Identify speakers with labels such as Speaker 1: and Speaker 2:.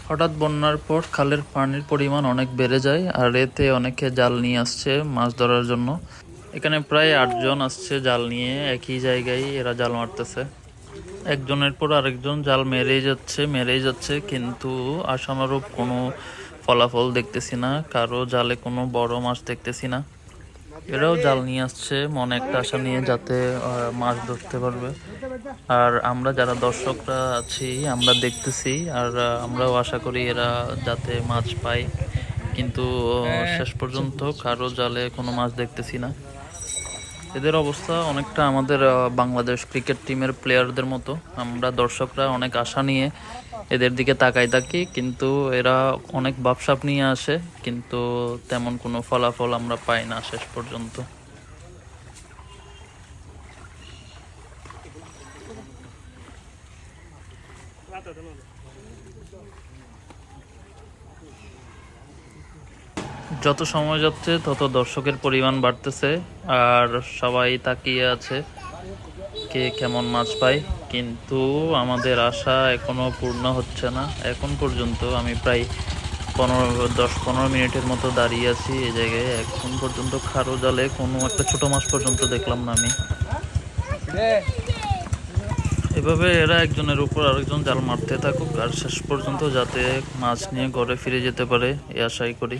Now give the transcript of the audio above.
Speaker 1: হঠাৎ বন্যার পর খালের পানির পরিমাণ অনেক বেড়ে যায়, আর এতে অনেকে জাল নিয়ে আসছে মাছ ধরার জন্য। এখানে প্রায় 8 জন আসছে জাল নিয়ে, একই জায়গায় এরা জাল মারতেছে। একজনের পর আরেকজন জাল মেরেই যাচ্ছে, কিন্তু আশানুরূপ কোনো ফলাফল দেখতেছি না। কারো জালে কোনো বড় মাছ দেখতেছি না। এরাও জাল নিয়ে আসছে মনে একটা আশা নিয়ে, যাতে মাছ ধরতে পারবে। আর আমরা যারা দর্শকরা আছি আমরা দেখতেছি, আর আমরাও আশা করি এরা যাতে মাছ পায়। কিন্তু শেষ পর্যন্ত কারো জালে কোনো মাছ দেখতেছি না। এদের অবস্থা অনেকটা আমাদের বাংলাদেশ ক্রিকেট টিমের প্লেয়ারদের মতো। আমরা দর্শকরা অনেক আশা নিয়ে এদের দিকে তাকাই থাকি, কিন্তু এরা অনেক ভাবসাব নিয়ে আসে, কিন্তু তেমন কোনো ফলাফল আমরা পাই না শেষ পর্যন্ত। যত সময় যাচ্ছে তত দর্শকের পরিমাণ বাড়তেছে, আর সবাই তাকিয়ে আছে কে কেমন মাছ পায়। কিন্তু আমাদের আশা এখনো পূর্ণ হচ্ছে না। এখন পর্যন্ত আমি প্রায় 10-15 মিনিটের মতো দাঁড়িয়ে আছি এই জায়গায়। এখন পর্যন্ত খারো জালে কোনো একটা ছোট মাছ পর্যন্ত দেখলাম না আমি। এভাবে এরা একজনের উপর আরেকজন জাল মারতে থাকুক, আর শেষ পর্যন্ত যাতে মাছ নিয়ে ঘরে ফিরে যেতে পারে এই আশাই করি।